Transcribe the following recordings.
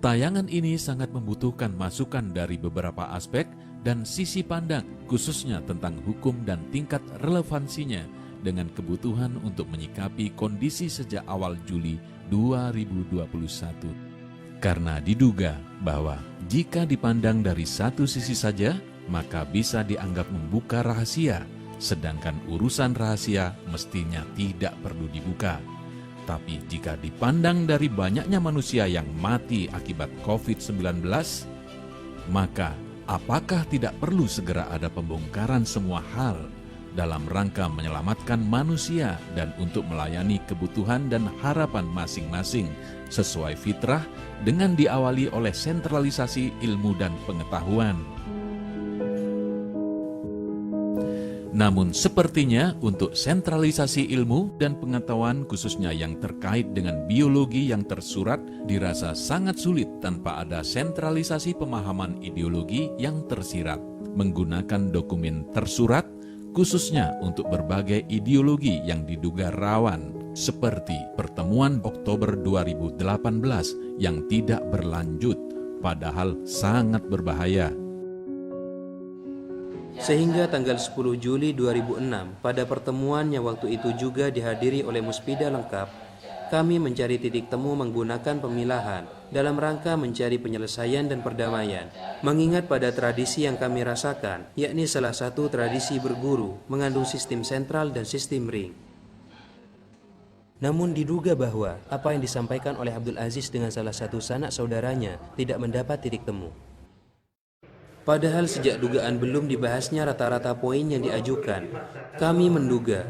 Tayangan ini sangat membutuhkan masukan dari beberapa aspek dan sisi pandang, khususnya tentang hukum dan tingkat relevansinya dengan kebutuhan untuk menyikapi kondisi sejak awal Juli 2021. Karena diduga bahwa jika dipandang dari satu sisi saja, maka bisa dianggap membuka rahasia, sedangkan urusan rahasia mestinya tidak perlu dibuka. Tapi jika dipandang dari banyaknya manusia yang mati akibat COVID-19, maka apakah tidak perlu segera ada pembongkaran semua hal dalam rangka menyelamatkan manusia dan untuk melayani kebutuhan dan harapan masing-masing sesuai fitrah dengan diawali oleh sentralisasi ilmu dan pengetahuan. Namun sepertinya untuk sentralisasi ilmu dan pengetahuan khususnya yang terkait dengan biologi yang tersurat dirasa sangat sulit tanpa ada sentralisasi pemahaman ideologi yang tersirat. Menggunakan dokumen tersurat khususnya untuk berbagai ideologi yang diduga rawan seperti pertemuan Oktober 2018 yang tidak berlanjut padahal sangat berbahaya. Sehingga tanggal 10 Juli 2006, pada pertemuan yang waktu itu juga dihadiri oleh Muspida lengkap, kami mencari titik temu menggunakan pemilahan dalam rangka mencari penyelesaian dan perdamaian. Mengingat pada tradisi yang kami rasakan, yakni salah satu tradisi berguru mengandung sistem sentral dan sistem ring. Namun diduga bahwa apa yang disampaikan oleh Abdul Aziz dengan salah satu sanak saudaranya tidak mendapat titik temu. Padahal sejak dugaan belum dibahasnya rata-rata poin yang diajukan, kami menduga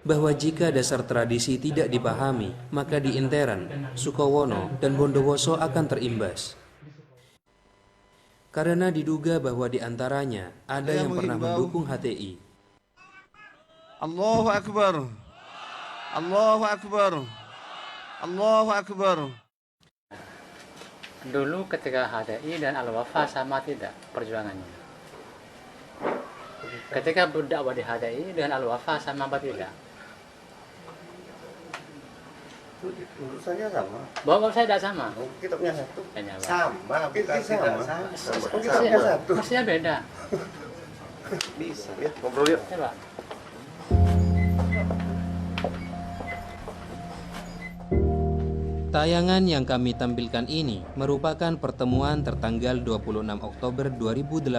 bahwa jika dasar tradisi tidak dipahami, maka di intern, Sukowono, dan Bondowoso akan terimbas. Karena diduga bahwa di antaranya ada yang pernah mendukung HTI. Allahu Akbar. Allahu Akbar. Allahu Akbar. Dulu ketika HTI dan Al-Wafa sama tidak perjuangannya? Ketika berdakwah di HTI dengan Al-Wafa sama apa tidak? Urusannya sama. Bahwa saya tidak sama. Kitabnya satu. Sama, bukan tidak sama. Satu. Maksudnya beda. Bisa ya, ngobrol yuk. Coba. Tayangan yang kami tampilkan ini merupakan pertemuan tertanggal 26 Oktober 2018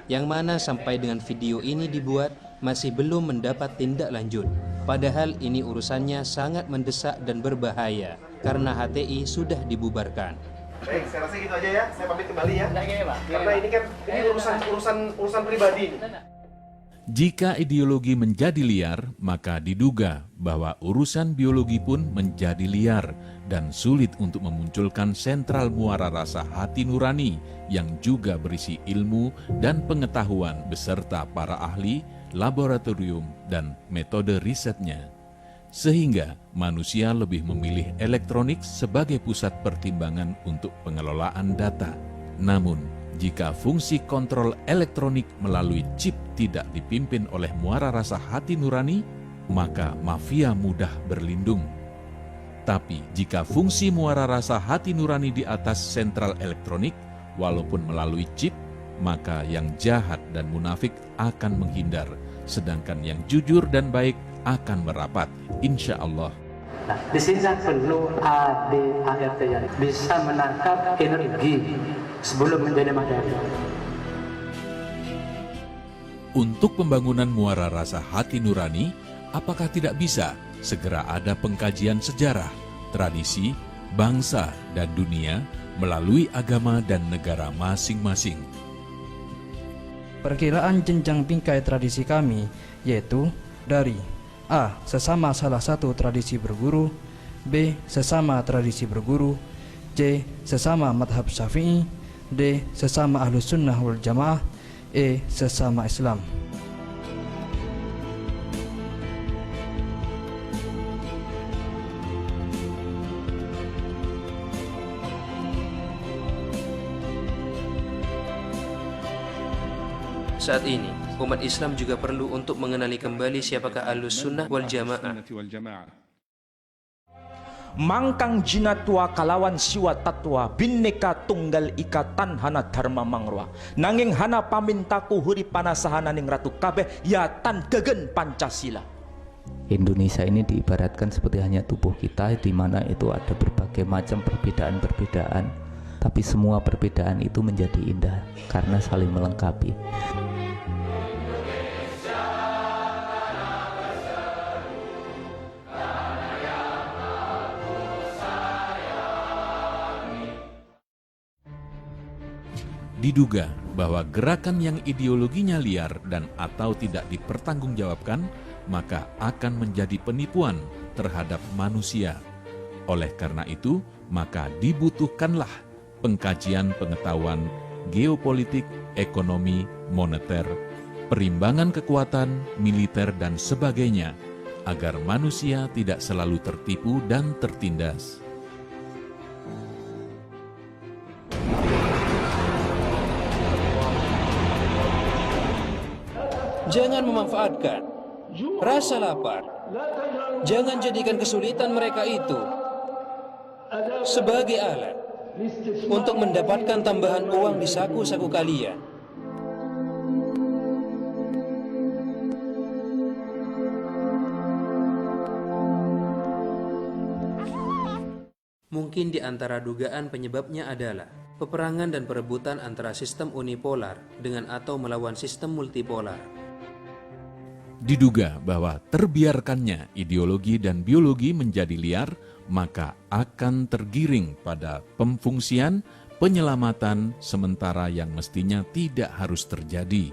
yang mana sampai dengan video ini dibuat masih belum mendapat tindak lanjut. Padahal ini urusannya sangat mendesak dan berbahaya karena HTI sudah dibubarkan. Baik, saya rasa gitu aja ya. Saya pamit kembali ya. Tidak gini, Pak. Karena ini kan urusan pribadi ini. Jika ideologi menjadi liar, maka diduga bahwa urusan biologi pun menjadi liar dan sulit untuk memunculkan sentral muara rasa hati nurani yang juga berisi ilmu dan pengetahuan beserta para ahli, laboratorium, dan metode risetnya. Sehingga manusia lebih memilih elektronik sebagai pusat pertimbangan untuk pengelolaan data. Namun, jika fungsi kontrol elektronik melalui chip tidak dipimpin oleh muara rasa hati nurani, maka mafia mudah berlindung. Tapi jika fungsi muara rasa hati nurani di atas sentral elektronik, walaupun melalui chip, maka yang jahat dan munafik akan menghindar, sedangkan yang jujur dan baik akan merapat, insya Allah. Nah, di sini perlu ADART yang bisa menangkap energi sebelum menjadi materi. Untuk pembangunan muara rasa hati nurani, apakah tidak bisa segera ada pengkajian sejarah, tradisi, bangsa, dan dunia melalui agama dan negara masing-masing? Perkiraan jenjang bingkai tradisi kami yaitu dari A. Sesama salah satu tradisi berguru, B. Sesama tradisi berguru, C. Sesama madhab syafi'i, D. Sesama ahlus sunnah wal jamaah, E. Sesama Islam. Saat ini, umat Islam juga perlu untuk mengenali kembali siapakah Ahlus Sunnah wal Jamaah. mangkang jinatua kalawan siwa tatwa binneka tunggal ika tanhana dharma mangrwa nanging hana pamintaku huri panasahana ning ratu kabeh ya tan gegen Pancasila. Indonesia ini diibaratkan seperti hanya tubuh kita, di mana itu ada berbagai macam perbedaan-perbedaan, tapi semua perbedaan itu menjadi indah karena saling melengkapi. Diduga bahwa gerakan yang ideologinya liar dan atau tidak dipertanggungjawabkan, maka akan menjadi penipuan terhadap manusia. Oleh karena itu, maka dibutuhkanlah pengkajian pengetahuan geopolitik, ekonomi, moneter, perimbangan kekuatan, militer, dan sebagainya, agar manusia tidak selalu tertipu dan tertindas. Jangan memanfaatkan rasa lapar. Jangan jadikan kesulitan mereka itu sebagai alat untuk mendapatkan tambahan uang di saku-saku kalian. Mungkin di antara dugaan penyebabnya adalah peperangan dan perebutan antara sistem unipolar dengan atau melawan sistem multipolar. Diduga bahwa terbiarkannya ideologi dan biologi menjadi liar, maka akan tergiring pada pemfungsian, penyelamatan sementara yang mestinya tidak harus terjadi.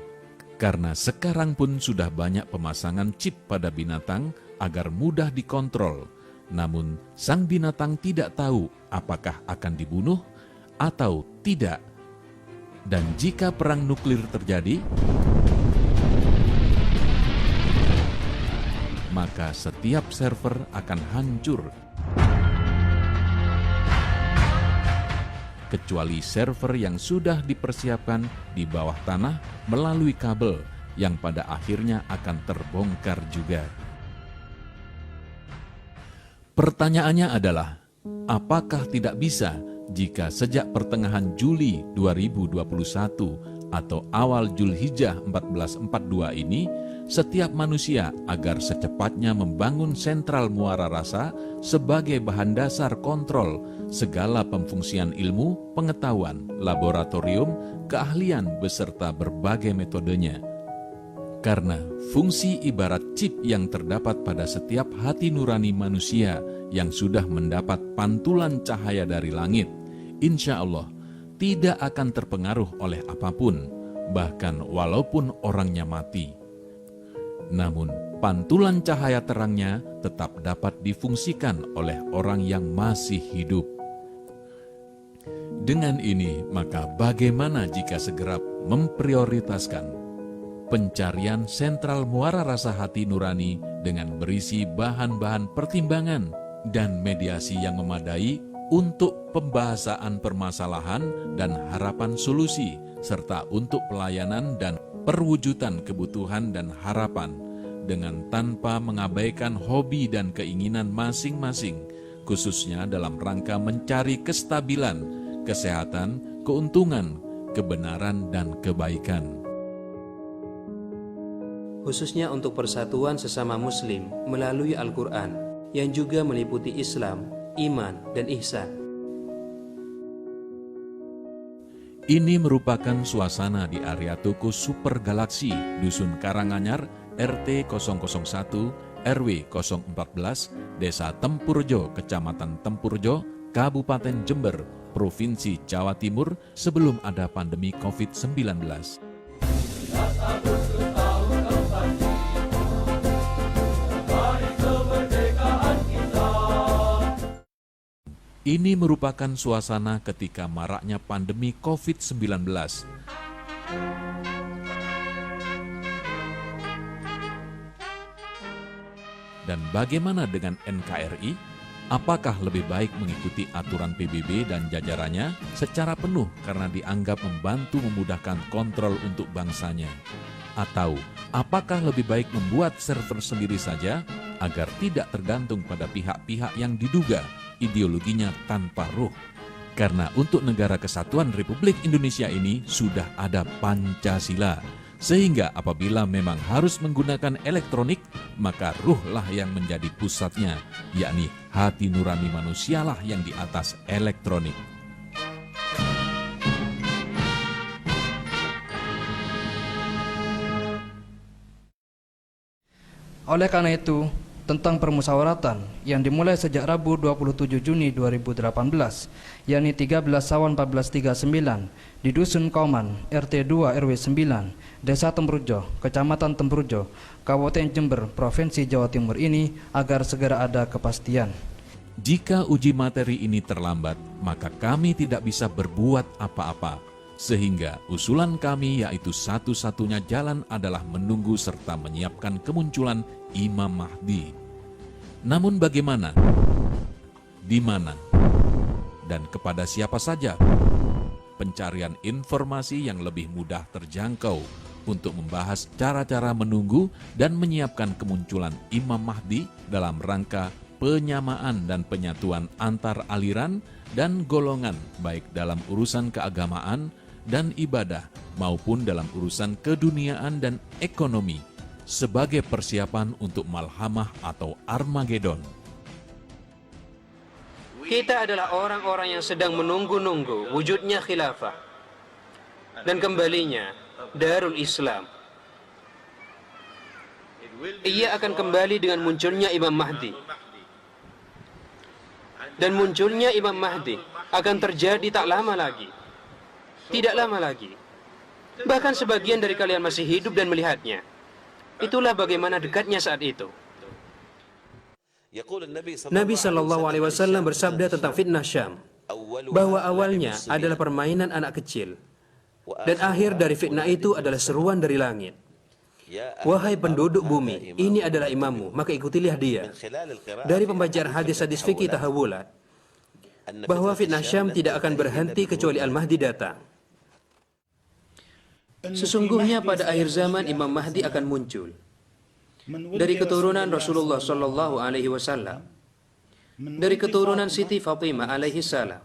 Karena sekarang pun sudah banyak pemasangan chip pada binatang agar mudah dikontrol. Namun sang binatang tidak tahu apakah akan dibunuh atau tidak. Dan jika perang nuklir terjadi, maka setiap server akan hancur. Kecuali server yang sudah dipersiapkan di bawah tanah melalui kabel yang pada akhirnya akan terbongkar juga. Pertanyaannya adalah, apakah tidak bisa jika sejak pertengahan Juli 2021 atau awal Zulhijjah 1442 ini, setiap manusia agar secepatnya membangun sentral muara rasa sebagai bahan dasar kontrol segala pemfungsian ilmu, pengetahuan, laboratorium, keahlian beserta berbagai metodenya. Karena fungsi ibarat chip yang terdapat pada setiap hati nurani manusia yang sudah mendapat pantulan cahaya dari langit, insya Allah tidak akan terpengaruh oleh apapun, bahkan walaupun orangnya mati. Namun, pantulan cahaya terangnya tetap dapat difungsikan oleh orang yang masih hidup. Dengan ini, maka bagaimana jika segera memprioritaskan pencarian sentral muara rasa hati nurani dengan berisi bahan-bahan pertimbangan dan mediasi yang memadai untuk pembahasan permasalahan dan harapan solusi, serta untuk pelayanan dan perwujudan kebutuhan dan harapan, dengan tanpa mengabaikan hobi dan keinginan masing-masing, khususnya dalam rangka mencari kestabilan, kesehatan, keuntungan, kebenaran, dan kebaikan. Khususnya untuk persatuan sesama muslim melalui Al-Quran, yang juga meliputi Islam, iman, dan ihsan. Ini merupakan suasana di area toko Super Galaksi, Dusun Karanganyar, RT 001, RW 014, Desa Tempurjo, Kecamatan Tempurjo, Kabupaten Jember, Provinsi Jawa Timur, sebelum ada pandemi COVID-19. Ini merupakan suasana ketika maraknya pandemi COVID-19. Dan bagaimana dengan NKRI? Apakah lebih baik mengikuti aturan PBB dan jajarannya secara penuh karena dianggap membantu memudahkan kontrol untuk bangsanya? Atau apakah lebih baik membuat server sendiri saja agar tidak tergantung pada pihak-pihak yang diduga ideologinya tanpa ruh. Karena untuk Negara Kesatuan Republik Indonesia ini sudah ada Pancasila. Sehingga apabila memang harus menggunakan elektronik, maka ruhlah yang menjadi pusatnya, yakni hati nurani manusialah yang di atas elektronik. Oleh karena itu, tentang permusyawaratan yang dimulai sejak Rabu 27 Juni 2018, yakni 13 Sawan 1439 di Dusun Kauman, RT 2 RW 9, Desa Temrujo, Kecamatan Temrujo, Kabupaten Jember, Provinsi Jawa Timur ini agar segera ada kepastian. Jika uji materi ini terlambat, maka kami tidak bisa berbuat apa-apa. Sehingga usulan kami yaitu satu-satunya jalan adalah menunggu serta menyiapkan kemunculan Imam Mahdi. Namun bagaimana? Di mana? Dan kepada siapa saja? Pencarian informasi yang lebih mudah terjangkau untuk membahas cara-cara menunggu dan menyiapkan kemunculan Imam Mahdi dalam rangka penyamaan dan penyatuan antar aliran dan golongan baik dalam urusan keagamaan dan ibadah maupun dalam urusan keduniaan dan ekonomi sebagai persiapan untuk Malhamah atau Armageddon. Kita adalah orang-orang yang sedang menunggu-nunggu wujudnya khilafah dan kembalinya Darul Islam. Ia akan kembali dengan munculnya Imam Mahdi. Dan munculnya Imam Mahdi akan terjadi tak lama lagi. Tidak lama lagi. Bahkan sebagian dari kalian masih hidup dan melihatnya. Itulah bagaimana dekatnya saat itu. Nabi SAW bersabda tentang fitnah Syam, bahwa awalnya adalah permainan anak kecil, dan akhir dari fitnah itu adalah seruan dari langit. Wahai penduduk bumi, ini adalah imammu, maka ikutilah dia. Dari pembacaan hadis-hadis fikih tahawulat, bahwa fitnah Syam tidak akan berhenti kecuali Al-Mahdi datang. Sesungguhnya pada akhir zaman Imam Mahdi akan muncul dari keturunan Rasulullah Sallallahu Alaihi Wasallam, dari keturunan Siti Fatimah Alaihi Salam.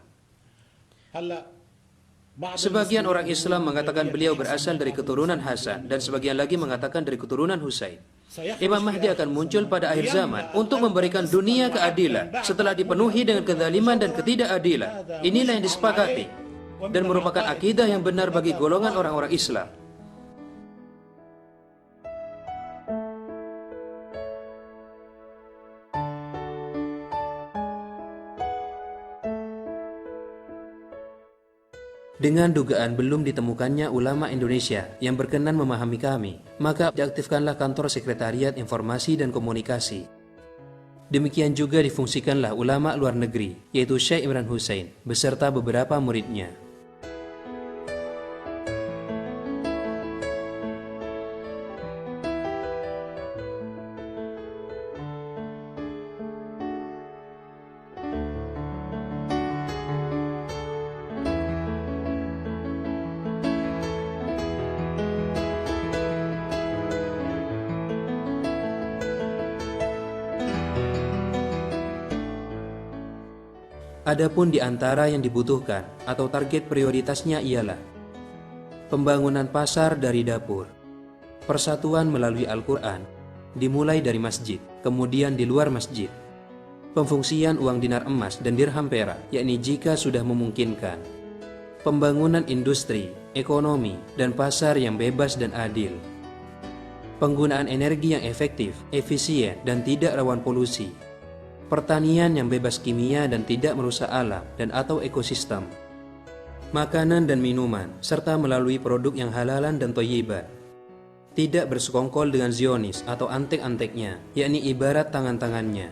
Sebagian orang Islam mengatakan beliau berasal dari keturunan Hasan dan sebagian lagi mengatakan dari keturunan Husain. Imam Mahdi akan muncul pada akhir zaman untuk memberikan dunia keadilan setelah dipenuhi dengan kezaliman dan ketidakadilan. Inilah yang disepakati dan merupakan akidah yang benar bagi golongan orang-orang Islam. Dengan dugaan belum ditemukannya ulama Indonesia yang berkenan memahami kami, maka diaktifkanlah kantor sekretariat informasi dan komunikasi. Demikian juga difungsikanlah ulama luar negeri, yaitu Syekh Imran Hussein, beserta beberapa muridnya. Adapun di antara yang dibutuhkan atau target prioritasnya ialah pembangunan pasar dari dapur, persatuan melalui Al-Quran, dimulai dari masjid, kemudian di luar masjid, pemfungsian uang dinar emas dan dirham perak, yakni jika sudah memungkinkan, pembangunan industri, ekonomi, dan pasar yang bebas dan adil, penggunaan energi yang efektif, efisien, dan tidak rawan polusi, pertanian yang bebas kimia dan tidak merusak alam dan atau ekosistem, makanan dan minuman, serta melalui produk yang halalan dan thayyiban, tidak bersekongkol dengan Zionis atau antek-anteknya, yakni ibarat tangan-tangannya,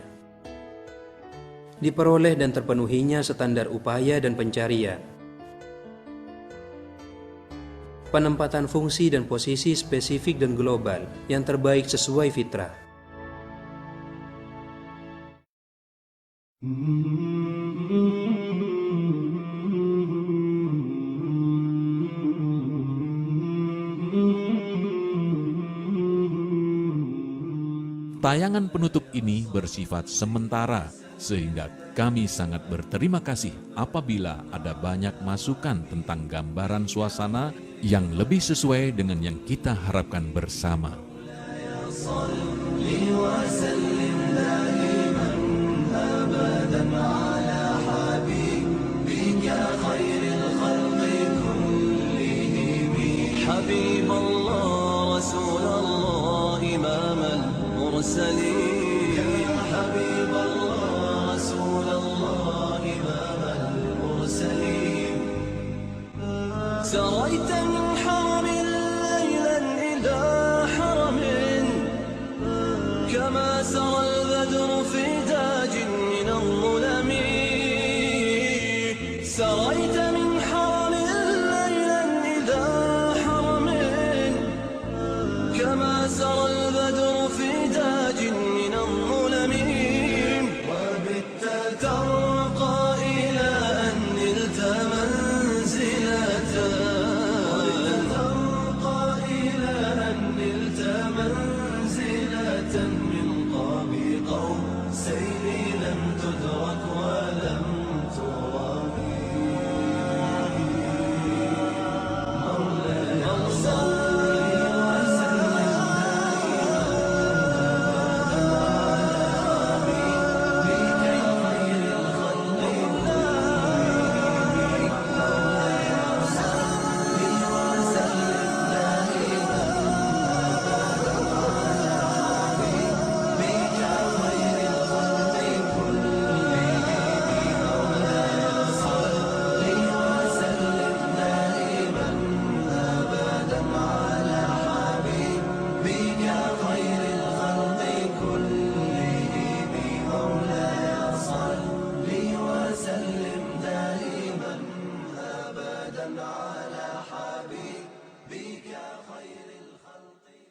diperoleh dan terpenuhinya standar upaya dan pencarian, penempatan fungsi dan posisi spesifik dan global yang terbaik sesuai fitrah. Tayangan penutup ini bersifat sementara, sehingga Kami sangat berterima kasih apabila ada banyak masukan tentang gambaran suasana yang lebih sesuai dengan yang kita harapkan bersama. حبيب الله رسول الله إمام المرسلين حبيب الله رسول الله إمام المرسلين سريت من حرم ليلا إلى حرم كما سرى البدر في داج من الظلم سريت من حرم ليلا إلى حرم كما سرى البدر في داج من الظلم وبت ترقى إلى أن نلت منزلة ترقى إلى أن نلت منزلة من قاب قوسين لم تدرك